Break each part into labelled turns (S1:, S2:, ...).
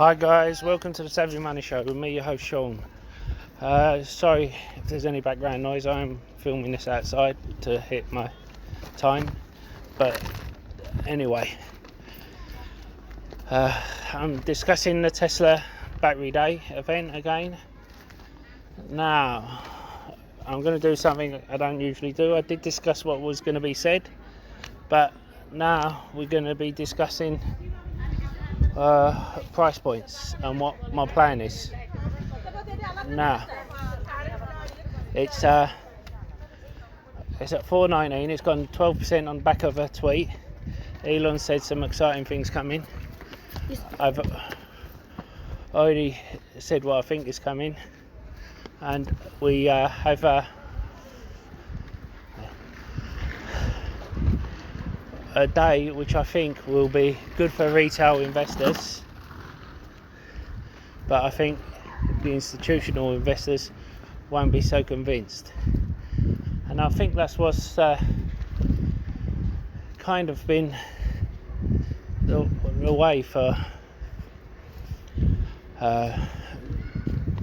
S1: Hi guys, welcome to the Savvy Money Show with me, your host Sean. Sorry if there's any background noise. I'm filming this outside to hit my time, but anyway, I'm discussing the Tesla Battery Day event again. Now, I'm going to do something I don't usually do. I did discuss what was going to be said, but now we're going to be discussing price points and what my plan is. Now it's at $4.19. It's gone 12% on the back of a tweet. Elon said some exciting things coming. I've already said what I think is coming, and we have a day which I think will be good for retail investors, but I think the institutional investors won't be so convinced, and I think that's what's kind of been the way for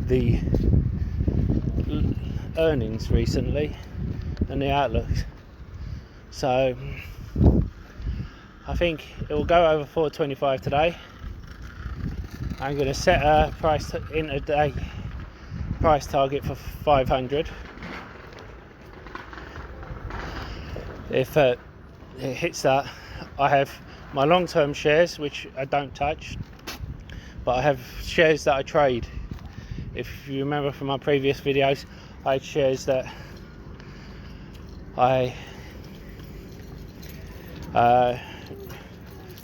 S1: the earnings recently and the outlook. So I think it will go over 425 today. I'm going to set a price intraday price target for 500. If it hits that, I have my long-term shares which I don't touch, but I have shares that I trade. If you remember from my previous videos, I had shares that I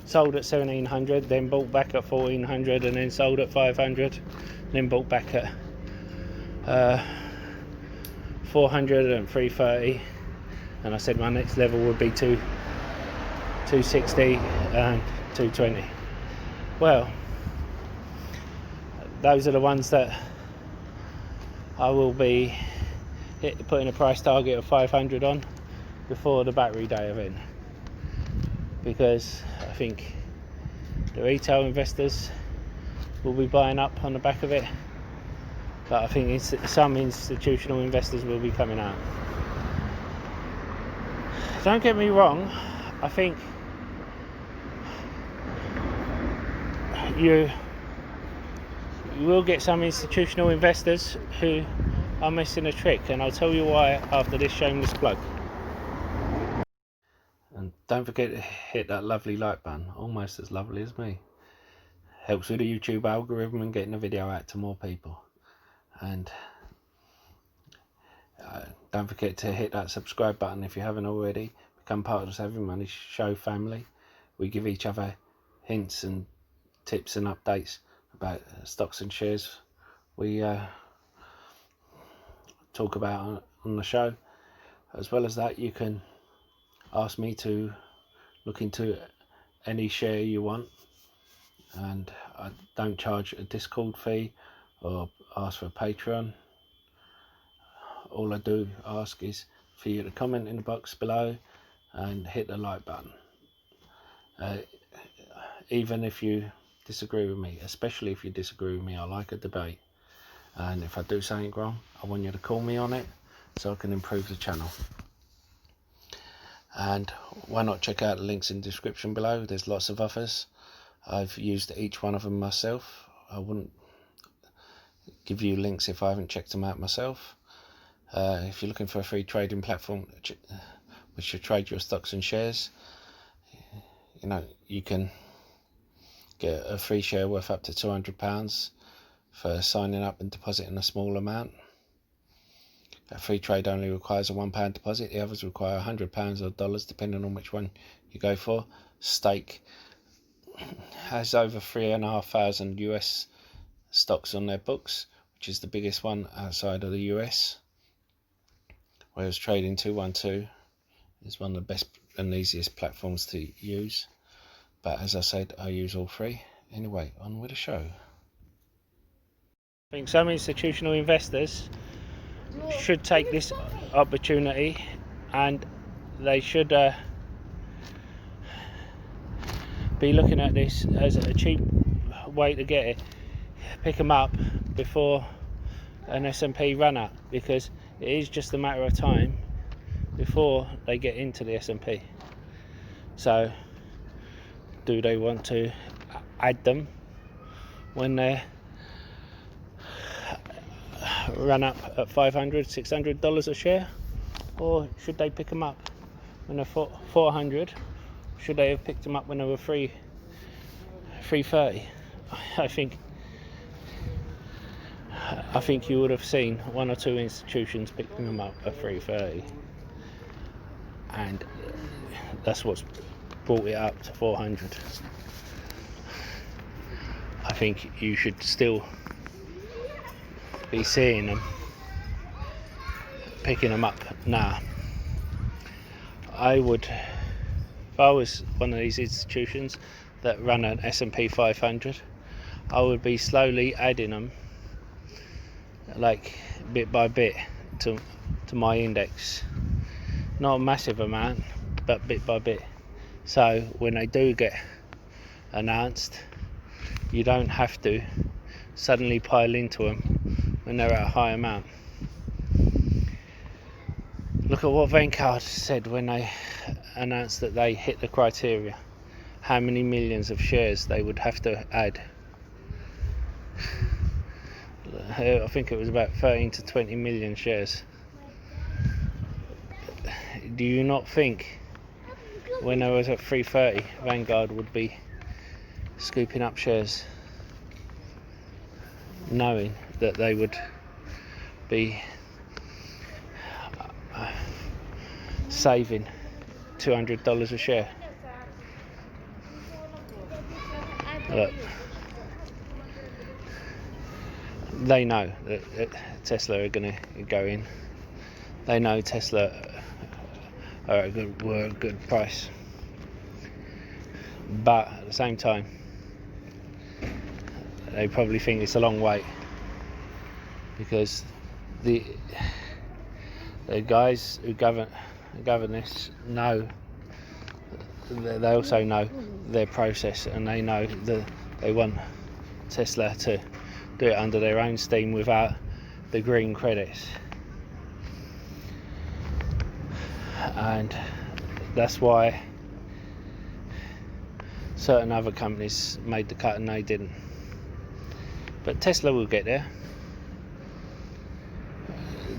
S1: sold at 1700, then bought back at 1400, and then sold at 500, then bought back at 400 and 330, and I said my next level would be 260 and 220. Well, those are the ones that I will be putting a price target of 500 on before the Battery Day event, because I think the retail investors will be buying up on the back of it, but I think some institutional investors will be coming out. Don't get me wrong, I think you will get some institutional investors who are missing a trick, and I'll tell you why after this shameless plug. And don't forget to hit that lovely like button, almost as lovely as me. Helps with the YouTube algorithm and getting the video out to more people. And don't forget to hit that subscribe button if you haven't already. Become part of the Savvy Money Show family. We give each other hints and tips and updates about stocks and shares we talk about on the show. As well as that, you can ask me to look into any share you want, and I don't charge a Discord fee or ask for a Patreon. All I do ask is for you to comment in the box below and hit the like button, even if you disagree with me, especially if you disagree with me. I like a debate, and if I do something wrong, I want you to call me on it so I can improve the channel. And why not check out the links in the description below? There's lots of offers. I've used each one of them myself. I wouldn't give you links if I haven't checked them out myself. If you're looking for a free trading platform which should trade your stocks and shares, you know, you can get a free share worth up to £200 for signing up and depositing a small amount. A free trade only requires a £1 deposit. The others require £100 or dollars, depending on which one you go for. Stake has over 3,500 US stocks on their books, which is the biggest one outside of the US. Whereas Trading 212 is one of the best and easiest platforms to use. But as I said, I use all three. Anyway, on with the show. I think some institutional investors should take this opportunity, and they should be looking at this as a cheap way to get it, pick them up before an S&P run up, because it is just a matter of time before they get into the S&P. So do they want to add them when they're run up at $500-$600 a share, or should they pick them up when they're 400? Should they have picked them up when they were 330? I think you would have seen one or two institutions picking them up at 330, and that's what's brought it up to 400. I think you should still be seeing them picking them up now. I would, if I was one of these institutions that run an S&P 500, I would be slowly adding them, like bit by bit, to my index. Not a massive amount, but bit by bit. So when they do get announced, you don't have to suddenly pile into them when they're at a high amount. Look at what Nkla said when they announced that they hit the criteria, how many millions of shares they would have to add. I think it was about 13 to 20 million shares. Do you not think when I was at 330, Vanguard would be scooping up shares, knowing that they would be saving $200 a share? Look, they know that Tesla are going to go in. They know Tesla are at a good price, but at the same time, they probably think it's a long wait, because the guys who govern this know. They also know their process, and they know that they want Tesla to do it under their own steam without the green credits, and that's why certain other companies made the cut and they didn't. But Tesla will get there.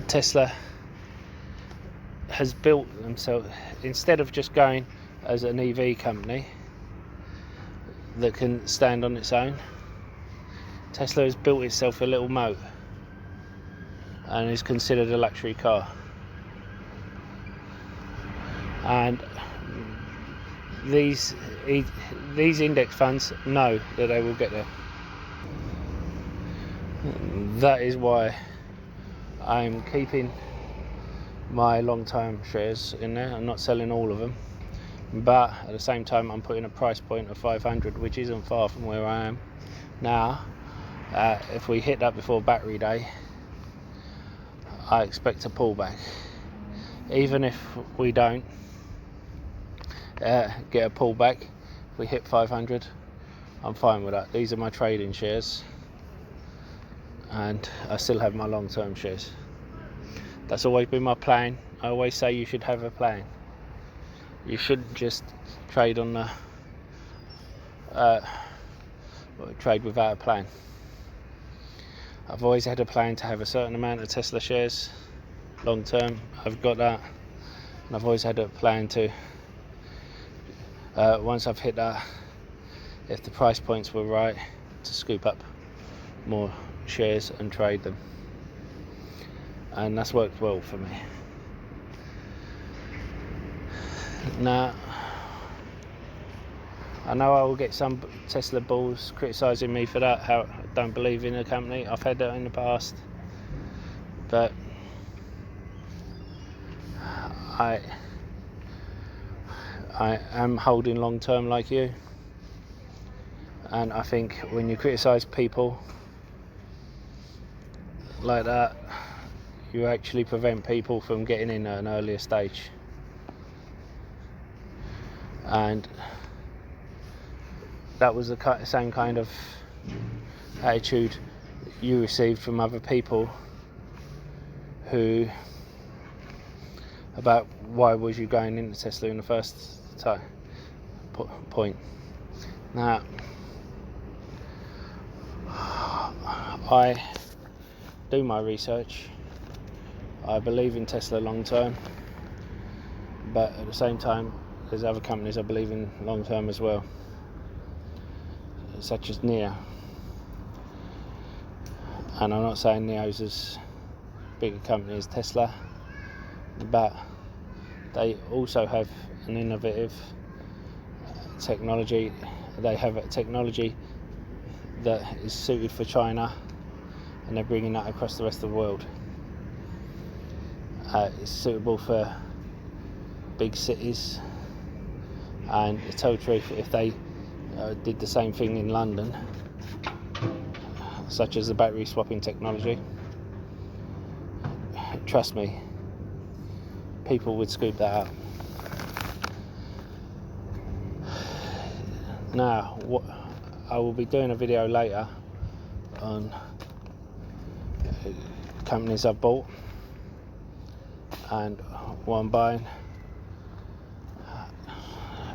S1: Tesla has built themselves, instead of just going as an EV company that can stand on its own, Tesla has built itself a little moat and is considered a luxury car. And these index funds know that they will get there. That is why I'm keeping my long-term shares in there. I'm not selling all of them, but at the same time I'm putting a price point of 500, which isn't far from where I am now. If we hit that before battery day, I expect a pullback. Even if we don't get a pullback, if we hit 500, I'm fine with that. These are my trading shares, and I still have my long-term shares. That's always been my plan. I always say you should have a plan. You shouldn't just trade on the trade without a plan. I've always had a plan to have a certain amount of Tesla shares long term. I've got that, and I've always had a plan to once I've hit that, if the price points were right, to scoop up more shares and trade them, and that's worked well for me. Now, I know I will get some Tesla bulls criticising me for that, how I don't believe in the company. I've had that in the past, but I am holding long term like you, and I think when you criticise people like that, you actually prevent people from getting in at an earlier stage. And that was the same kind of attitude you received from other people who about why was you going into Tesla in the first point. Now, I do my research. I believe in Tesla long term, but at the same time there's other companies I believe in long term as well, such as NIO. And I'm not saying NIO's as big a company as Tesla, but they also have an innovative technology. They have a technology that is suited for China, and they're bringing that across the rest of the world. It's suitable for big cities, and to tell the truth, if they did the same thing in London, such as the battery swapping technology, trust me, people would scoop that up. Now, I will be doing a video later on companies I've bought and what I'm buying,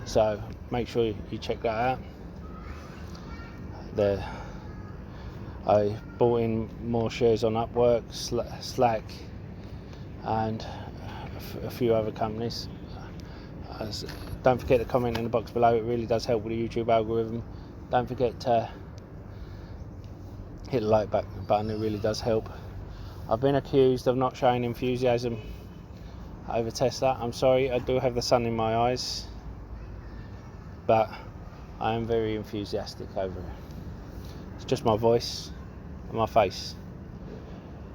S1: so make sure you check that out. I bought in more shares on Upwork, Slack, and a few other companies. Don't forget to comment in the box below, it really does help with the YouTube algorithm. Don't forget to hit the like button, it really does help. I've been accused of not showing enthusiasm over Tesla. I'm sorry, I do have the sun in my eyes, but I am very enthusiastic over it. It's just my voice and my face.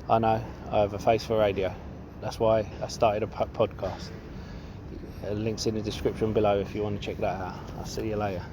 S1: I know, I have a face for radio. That's why I started a podcast. Links in the description below if you want to check that out. I'll see you later.